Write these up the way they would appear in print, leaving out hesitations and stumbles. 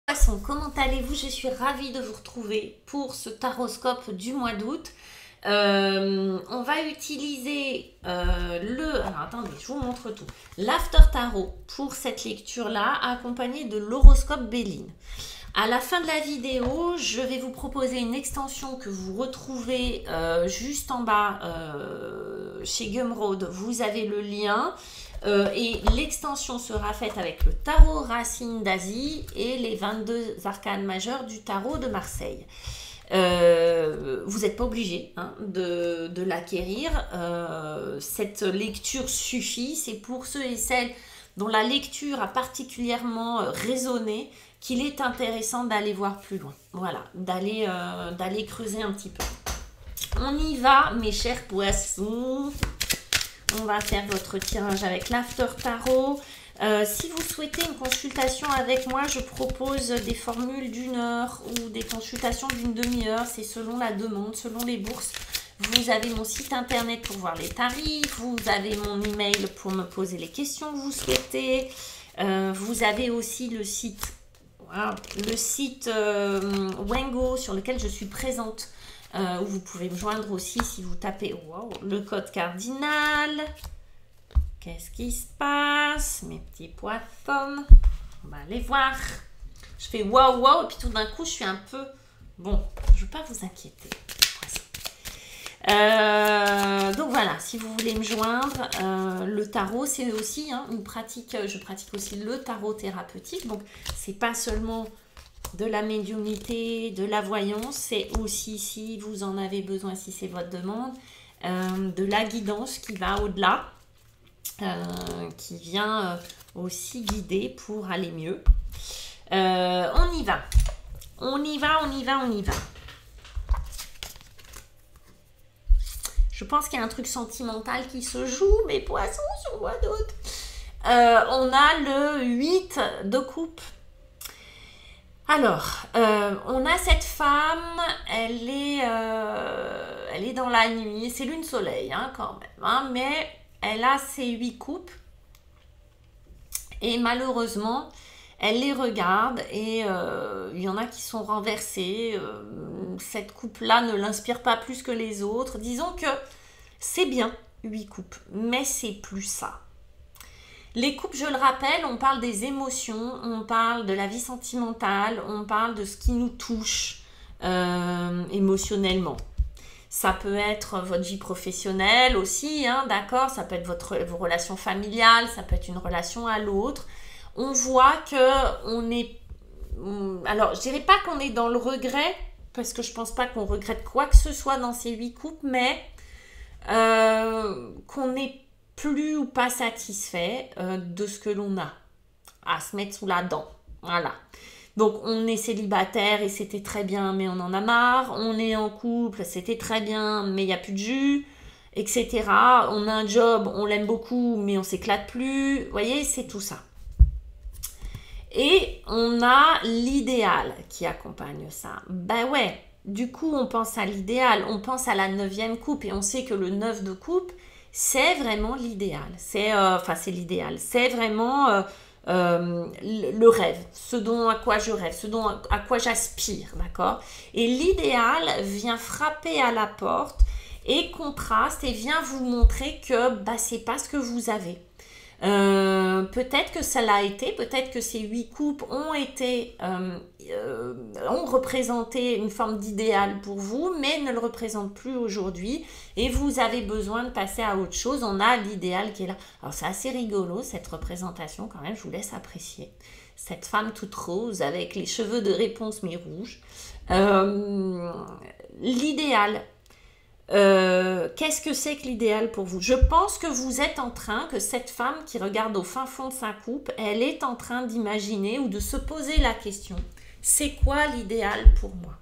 Poisson, comment allez-vous? Je suis ravie de vous retrouver pour ce taroscope du mois d'août. On va utiliser Alors attendez, je vous montre tout. L'After Tarot pour cette lecture-là, accompagné de l'horoscope Béline. À la fin de la vidéo, je vais vous proposer une extension que vous retrouvez juste en bas chez Gumroad. Vous avez le lien. Et l'extension sera faite avec le tarot racine d'Asie et les 22 arcanes majeures du tarot de Marseille. Vous n'êtes pas obligé de l'acquérir. Cette lecture suffit. C'est pour ceux et celles dont la lecture a particulièrement résonné qu'il est intéressant d'aller voir plus loin. Voilà, d'aller creuser un petit peu. On y va, mes chers poissons. On va faire votre tirage avec l'After Tarot. Si vous souhaitez une consultation avec moi, je propose des formules d'1 heure ou des consultations d'une demi-heure. C'est selon la demande, selon les bourses. Vous avez mon site internet pour voir les tarifs. Vous avez mon email pour me poser les questions que vous souhaitez. Vous avez aussi le site, Wengo sur lequel je suis présente. Où vous pouvez me joindre aussi si vous tapez le code cardinal. Qu'est-ce qui se passe, mes petits poissons? On va aller voir. Je fais waouh et puis tout d'un coup je suis un peu... Bon, je ne veux pas vous inquiéter. Donc voilà, si vous voulez me joindre, le tarot c'est aussi une pratique. Je pratique aussi le tarot thérapeutique. Donc c'est pas seulement de la médiumnité, de la voyance, c'est aussi, si vous en avez besoin, si c'est votre demande, de la guidance qui va au-delà, qui vient aussi guider pour aller mieux. On y va. On y va. Je pense qu'il y a un truc sentimental qui se joue, mes poissons, sur le mois d'août. On a le 8 de coupe. Alors, on a cette femme, elle est dans la nuit, c'est lune soleil quand même, mais elle a ses 8 coupes et malheureusement, elle les regarde et il y en a qui sont renversées. Cette coupe-là ne l'inspire pas plus que les autres. Disons que c'est bien, 8 coupes, mais c'est plus ça. Les coupes, je le rappelle, on parle des émotions, on parle de la vie sentimentale, on parle de ce qui nous touche émotionnellement. Ça peut être votre vie professionnelle aussi, d'accord? Ça peut être vos relations familiales, ça peut être une relation à l'autre. On voit qu'on est... Alors, je dirais pas qu'on est dans le regret, parce que je pense pas qu'on regrette quoi que ce soit dans ces 8 coupes, mais qu'on est plus ou pas satisfait de ce que l'on a à se mettre sous la dent. Voilà. Donc, on est célibataire et c'était très bien, mais on en a marre. On est en couple, c'était très bien, mais il n'y a plus de jus, etc. On a un job, on l'aime beaucoup, mais on s'éclate plus. Vous voyez, c'est tout ça. Et on a l'idéal qui accompagne ça. Ben ouais, du coup, on pense à l'idéal. On pense à la 9e coupe et on sait que le 9 de coupe, c'est vraiment l'idéal. C'est l'idéal. C'est vraiment le rêve, à quoi je rêve, à quoi j'aspire, d'accord? Et l'idéal vient frapper à la porte et contraste et vient vous montrer que c'est pas ce que vous avez. Peut-être que ça l'a été, peut-être que ces 8 coupes ont représenté une forme d'idéal pour vous, mais ne le représentent plus aujourd'hui et vous avez besoin de passer à autre chose. On a l'idéal qui est là. Alors c'est assez rigolo cette représentation quand même, je vous laisse apprécier. Cette femme toute rose avec les cheveux de réponse mais rouges. L'idéal. Qu'est-ce que c'est que l'idéal pour vous? Je pense que vous êtes en train, que cette femme qui regarde au fin fond de sa coupe, elle est en train d'imaginer ou de se poser la question, c'est quoi l'idéal pour moi?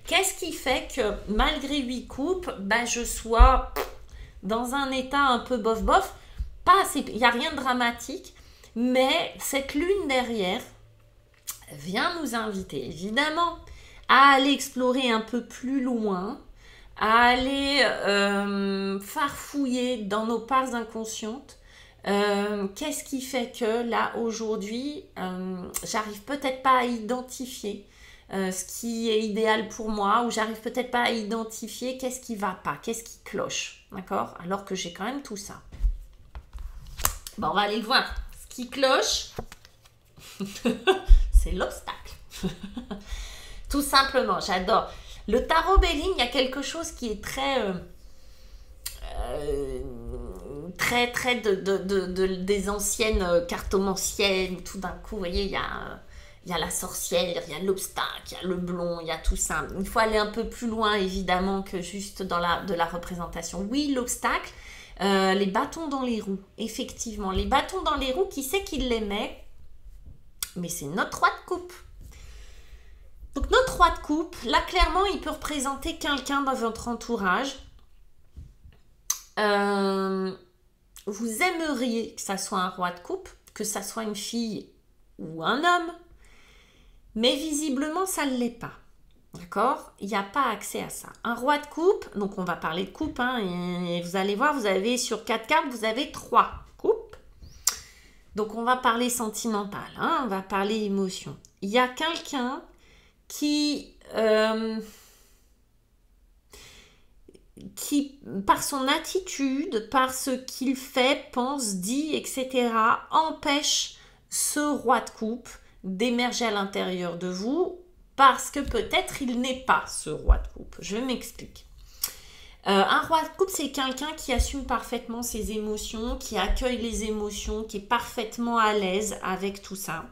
Qu'est-ce qui fait que malgré 8 coupes, je sois dans un état un peu bof-bof? Il n'y a rien de dramatique, mais cette lune derrière vient nous inviter évidemment à aller explorer un peu plus loin, à aller farfouiller dans nos parts inconscientes, Qu'est-ce qui fait que là, aujourd'hui, j'arrive peut-être pas à identifier ce qui est idéal pour moi, ou j'arrive peut-être pas à identifier qu'est-ce qui va pas, qu'est-ce qui cloche, d'accord? Alors que j'ai quand même tout ça. Bon, on va aller le voir. Ce qui cloche, c'est l'obstacle. Tout simplement, j'adore. Le tarot Béline, il y a quelque chose qui est très des anciennes cartomanciennes. Tout d'un coup, vous voyez, il y a la sorcière, il y a l'obstacle, il y a le blond, il y a tout ça. Il faut aller un peu plus loin, évidemment, que juste dans de la représentation. Oui, l'obstacle, les bâtons dans les roues, effectivement. Les bâtons dans les roues, qui c'est qui les met? Mais c'est notre roi de coupe. Donc notre roi de coupe, là clairement, il peut représenter quelqu'un dans votre entourage. Vous aimeriez que ça soit un roi de coupe, que ça soit une fille ou un homme, mais visiblement ça ne l'est pas. D'accord? Il n'y a pas accès à ça. Un roi de coupe, donc on va parler de coupe, hein, et vous allez voir, vous avez sur 4 cartes, vous avez 3 coupes. Donc on va parler sentimental, hein, on va parler émotion. Il y a quelqu'un qui, par son attitude, par ce qu'il fait, pense, dit, etc., empêche ce roi de coupe d'émerger à l'intérieur de vous, parce que peut-être il n'est pas ce roi de coupe. Je m'explique. Un roi de coupe, c'est quelqu'un qui assume parfaitement ses émotions, qui accueille les émotions, qui est parfaitement à l'aise avec tout ça.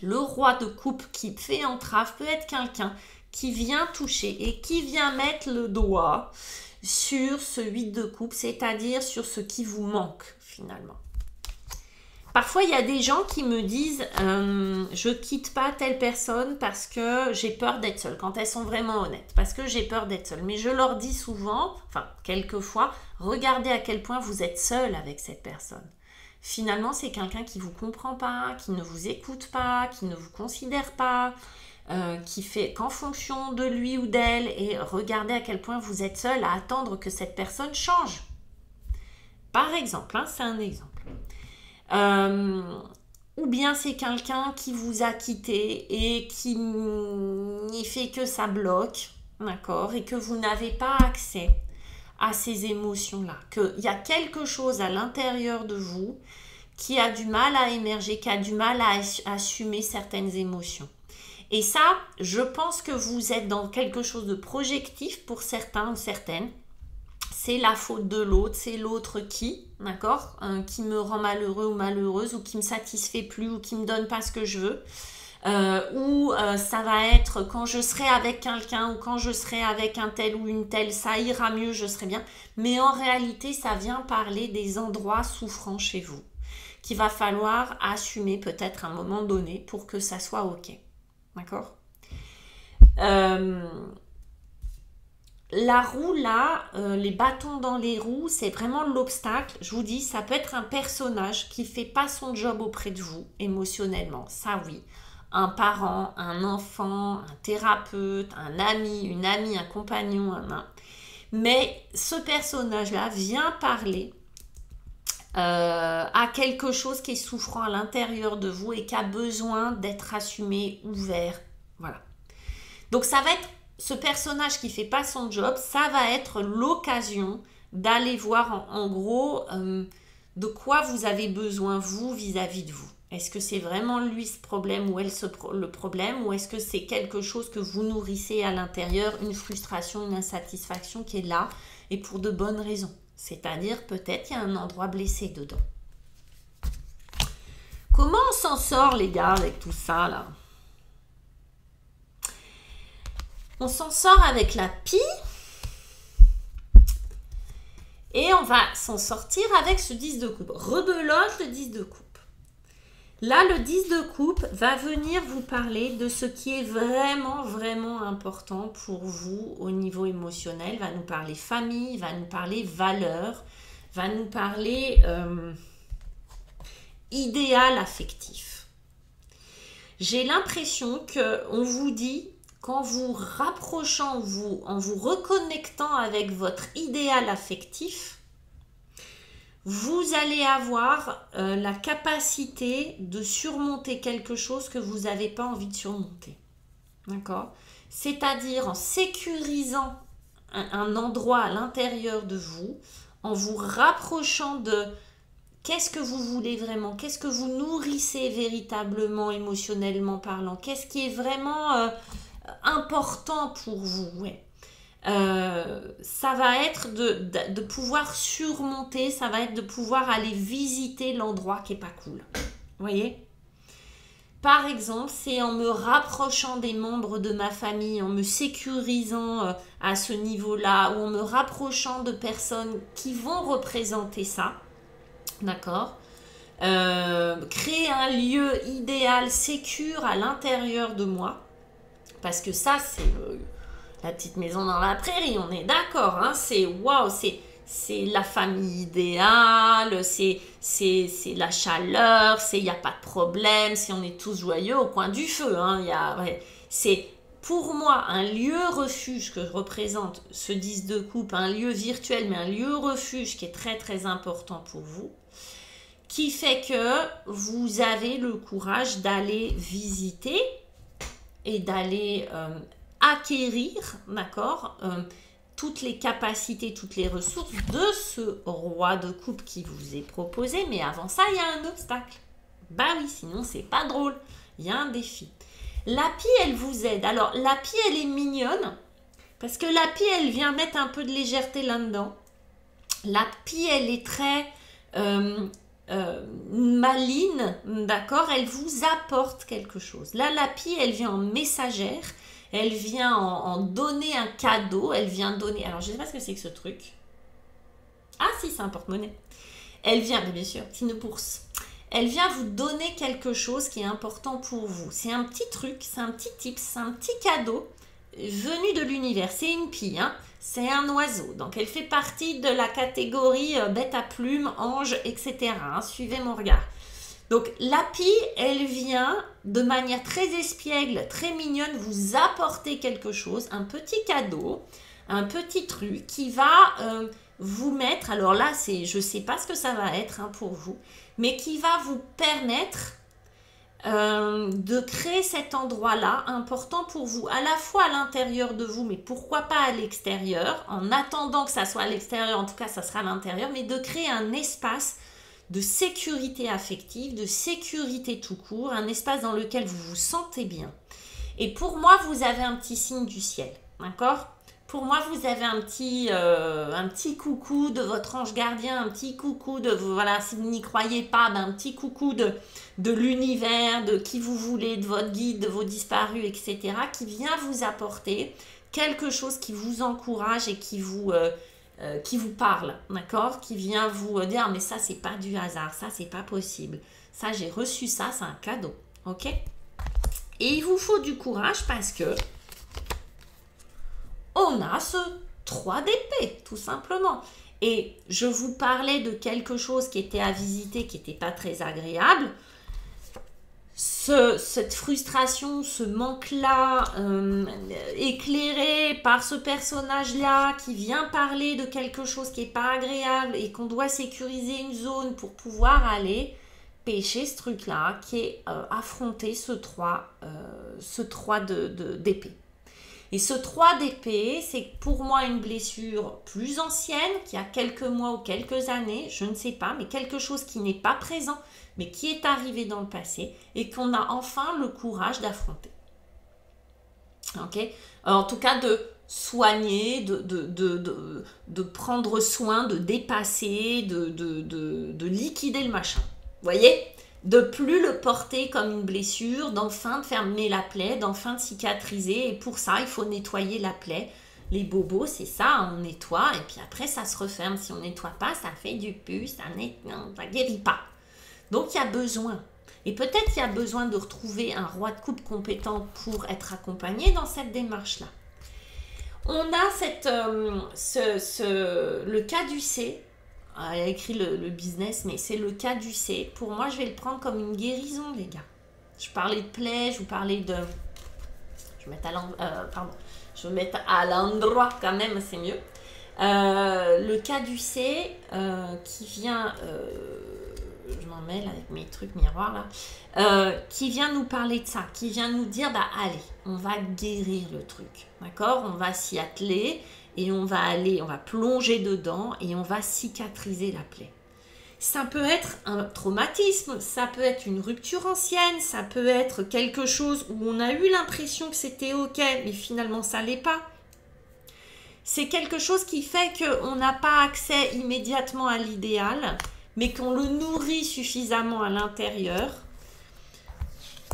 Le roi de coupe qui fait entrave peut être quelqu'un qui vient toucher et qui vient mettre le doigt sur ce 8 de coupe, c'est-à-dire sur ce qui vous manque finalement. Parfois, il y a des gens qui me disent je quitte pas telle personne parce que j'ai peur d'être seule, quand elles sont vraiment honnêtes, parce que j'ai peur d'être seule. Mais je leur dis souvent, enfin quelquefois, regardez à quel point vous êtes seul avec cette personne. Finalement, c'est quelqu'un qui ne vous comprend pas, qui ne vous écoute pas, qui ne vous considère pas, qui fait qu'en fonction de lui ou d'elle, et regardez à quel point vous êtes seul à attendre que cette personne change. Par exemple, hein, c'est un exemple. Ou bien c'est quelqu'un qui vous a quitté et qui fait que ça bloque, d'accord, et que vous n'avez pas accès à ces émotions-là, qu'il y a quelque chose à l'intérieur de vous qui a du mal à émerger, qui a du mal à assumer certaines émotions. Et ça, je pense que vous êtes dans quelque chose de projectif pour certains ou certaines. C'est la faute de l'autre, c'est l'autre qui, d'accord, qui me rend malheureux ou malheureuse, ou qui me satisfait plus, ou qui me donne pas ce que je veux. Ça va être quand je serai avec quelqu'un ou quand je serai avec un tel ou une telle, ça ira mieux, je serai bien. Mais en réalité, ça vient parler des endroits souffrants chez vous, qu'il va falloir assumer peut-être à un moment donné pour que ça soit ok. D'accord ? La roue là, les bâtons dans les roues, c'est vraiment l'obstacle. Je vous dis, ça peut être un personnage qui fait pas son job auprès de vous émotionnellement, ça oui. Un parent, un enfant, un thérapeute, un ami, une amie, un compagnon, mais ce personnage-là vient parler à quelque chose qui est souffrant à l'intérieur de vous et qui a besoin d'être assumé, ouvert. Voilà. Donc ça va être ce personnage qui fait pas son job, ça va être l'occasion d'aller voir en gros de quoi vous avez besoin vous vis-à-vis de vous. Est-ce que c'est vraiment lui ce problème ou elle le problème, ou est-ce que c'est quelque chose que vous nourrissez à l'intérieur, une frustration, une insatisfaction qui est là et pour de bonnes raisons. C'est-à-dire peut-être il y a un endroit blessé dedans. Comment on s'en sort les gars avec tout ça là ? On s'en sort avec la pie et on va s'en sortir avec ce 10 de coupe. Rebelote le 10 de coupe. Là, le 10 de coupe va venir vous parler de ce qui est vraiment, vraiment important pour vous au niveau émotionnel. Va nous parler famille, va nous parler valeurs, va nous parler idéal affectif. J'ai l'impression qu'on vous dit, qu'en vous rapprochant, en vous reconnectant avec votre idéal affectif, vous allez avoir la capacité de surmonter quelque chose que vous n'avez pas envie de surmonter. D'accord? C'est-à-dire en sécurisant un endroit à l'intérieur de vous, en vous rapprochant de qu'est-ce que vous voulez vraiment, qu'est-ce que vous nourrissez véritablement, émotionnellement parlant, qu'est-ce qui est vraiment important pour vous, ouais. Ça va être de pouvoir surmonter, ça va être de pouvoir aller visiter l'endroit qui est pas cool. Vous voyez? Par exemple, c'est en me rapprochant des membres de ma famille, en me sécurisant à ce niveau-là, ou en me rapprochant de personnes qui vont représenter ça, d'accord? Créer un lieu idéal, sécure à l'intérieur de moi, parce que ça, c'est la petite maison dans la prairie, on est d'accord, hein, c'est waouh, c'est la famille idéale, c'est la chaleur, il n'y a pas de problème, si on est tous joyeux au coin du feu, hein, ouais, c'est pour moi un lieu refuge que représente ce 10 de coupe, un lieu virtuel, mais un lieu refuge qui est très très important pour vous, qui fait que vous avez le courage d'aller visiter et d'aller acquérir, d'accord, toutes les capacités, toutes les ressources de ce roi de coupe qui vous est proposé. Mais avant ça, il y a un obstacle. Bah oui, sinon c'est pas drôle. Il y a un défi. L'appli, elle vous aide. Alors, l'appli, elle est mignonne parce que l'appli, elle vient mettre un peu de légèreté là-dedans. L'appli, elle est très maligne, d'accord? Elle vous apporte quelque chose. Là, l'appli, elle vient en messagère. Elle vient en donner un cadeau. Elle vient donner... Alors, je ne sais pas ce que c'est que ce truc. Ah, si, c'est un porte-monnaie. Elle vient, bien sûr, c'est une bourse. Elle vient vous donner quelque chose qui est important pour vous. C'est un petit truc, c'est un petit tips, c'est un petit cadeau venu de l'univers. C'est une pie, hein. C'est un oiseau. Donc, elle fait partie de la catégorie bête à plumes, ange, etc. Hein. Suivez mon regard. Donc, l'appli, elle vient de manière très espiègle, très mignonne, vous apporter quelque chose, un petit cadeau, un petit truc qui va vous mettre, alors là, je ne sais pas ce que ça va être hein, pour vous, mais qui va vous permettre de créer cet endroit-là important pour vous, à la fois à l'intérieur de vous, mais pourquoi pas à l'extérieur, en attendant que ça soit à l'extérieur, en tout cas ça sera à l'intérieur, mais de créer un espace de sécurité affective, de sécurité tout court, un espace dans lequel vous vous sentez bien. Et pour moi, vous avez un petit signe du ciel, d'accord ? Pour moi, vous avez un petit coucou de votre ange gardien, un petit coucou de, voilà, si vous n'y croyez pas, un petit coucou de l'univers, de qui vous voulez, de votre guide, de vos disparus, etc., qui vient vous apporter quelque chose qui vous encourage et qui vous parle, d'accord? Qui vient vous dire, mais ça, c'est pas du hasard, ça, c'est pas possible. Ça, j'ai reçu ça, c'est un cadeau, ok? Et il vous faut du courage parce que on a ce 3 d'épée, tout simplement. Et je vous parlais de quelque chose qui était à visiter, qui n'était pas très agréable. Cette frustration, ce manque-là, éclairé par ce personnage-là qui vient parler de quelque chose qui n'est pas agréable et qu'on doit sécuriser une zone pour pouvoir aller pêcher ce truc-là, qui est affronter ce 3 d'épée. Et ce 3 d'épée, c'est pour moi une blessure plus ancienne, qui a quelques mois ou quelques années, je ne sais pas, mais quelque chose qui n'est pas présent, mais qui est arrivé dans le passé et qu'on a enfin le courage d'affronter. Ok ? En tout cas, de soigner, de prendre soin, de dépasser, de liquider le machin. Vous voyez ? De plus le porter comme une blessure, d'enfin de fermer la plaie, d'enfin de cicatriser. Et pour ça, il faut nettoyer la plaie. Les bobos, c'est ça, on nettoie et puis après, ça se referme. Si on ne nettoie pas, ça fait du pus, ça ne guérit pas. Donc, il y a besoin. Et peut-être qu'il y a besoin de retrouver un roi de coupe compétent pour être accompagné dans cette démarche-là. On a le caducé. Elle a écrit le business, mais c'est le caducé. Pour moi, je vais le prendre comme une guérison, les gars. Je parlais de plaie, je vous parlais de... Je vais mettre à l'endroit quand même, c'est mieux. Le caducée qui vient, je m'en mêle avec mes trucs miroirs là, qui vient nous parler de ça, qui vient nous dire, bah allez, on va guérir le truc, d'accord? On va s'y atteler et on va plonger dedans et on va cicatriser la plaie. Ça peut être un traumatisme, ça peut être une rupture ancienne, ça peut être quelque chose où on a eu l'impression que c'était ok, mais finalement ça l'est pas. C'est quelque chose qui fait qu'on n'a pas accès immédiatement à l'idéal, mais qu'on le nourrit suffisamment à l'intérieur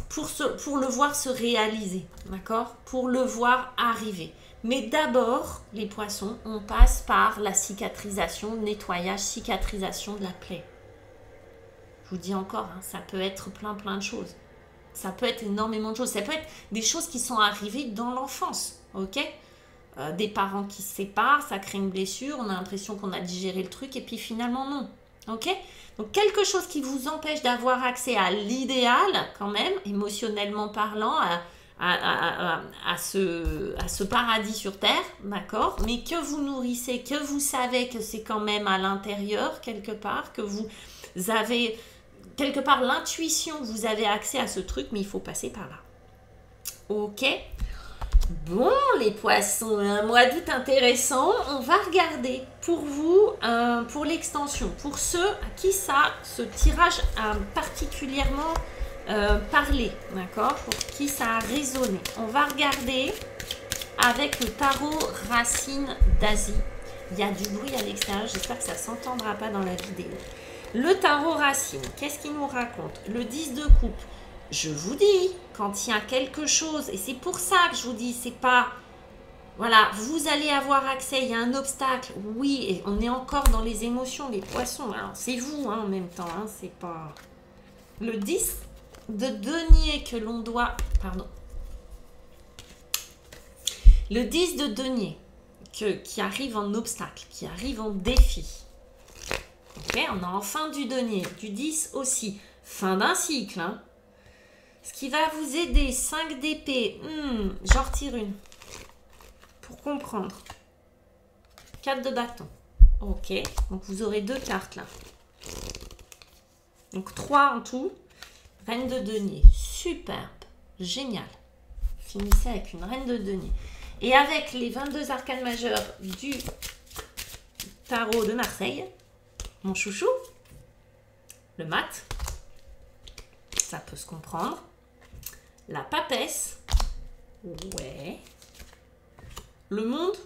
pour le voir se réaliser, d'accord? Pour le voir arriver. Mais d'abord, les poissons, on passe par la cicatrisation, le nettoyage, cicatrisation de la plaie. Je vous dis encore, hein, ça peut être plein de choses. Ça peut être énormément de choses. Ça peut être des choses qui sont arrivées dans l'enfance, ok? Des parents qui se séparent, ça crée une blessure, on a l'impression qu'on a digéré le truc et puis finalement non, ok? Donc quelque chose qui vous empêche d'avoir accès à l'idéal quand même, émotionnellement parlant, à ce paradis sur terre, d'accord, mais que vous nourrissez, que vous savez que c'est quand même à l'intérieur quelque part, que vous avez quelque part l'intuition, vous avez accès à ce truc, mais il faut passer par là. Ok? Bon, les poissons, un mois d'août intéressant. On va regarder pour vous, pour l'extension, pour ceux à qui ce tirage a particulièrement parlé, d'accord, pour qui ça a résonné. On va regarder avec le tarot Racine d'Asie. Il y a du bruit à l'extérieur, j'espère que ça ne s'entendra pas dans la vidéo. Le tarot Racine, qu'est-ce qu'il nous raconte? Le 10 de coupe. Je vous dis, quand il y a quelque chose, et c'est pour ça que je vous dis, c'est pas... Voilà, vous allez avoir accès, il y a un obstacle, oui, et on est encore dans les émotions, les poissons. Alors, c'est vous, hein, en même temps, hein, c'est pas... Le 10 de denier que l'on doit... Pardon. Le 10 de denier qui arrive en obstacle, qui arrive en défi. Ok, on a en fin du denier, du 10 aussi. Fin d'un cycle, hein. Ce qui va vous aider, 5 d'épée. J'en retire une. Pour comprendre. 4 de bâton. Ok, donc vous aurez 2 cartes là. Donc 3 en tout. Reine de denier. Superbe. Génial. Finissez avec une reine de denier. Et avec les 22 arcanes majeures du tarot de Marseille, mon chouchou, le mat, ça peut se comprendre. La papesse, ouais. Le monde,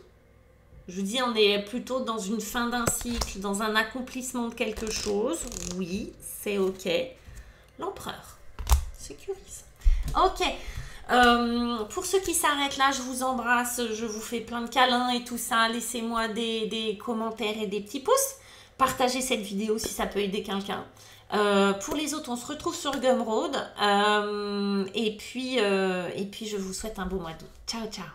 je vous dis, on est plutôt dans une fin d'un cycle, dans un accomplissement de quelque chose. Oui, c'est ok. L'empereur, sécurise. Ok. Pour ceux qui s'arrêtent là, je vous embrasse, je vous fais plein de câlins et tout ça. Laissez-moi des commentaires et des petits pouces. Partagez cette vidéo si ça peut aider quelqu'un. Pour les autres, on se retrouve sur Gumroad. Et puis, je vous souhaite un beau mois d'août. Ciao, ciao.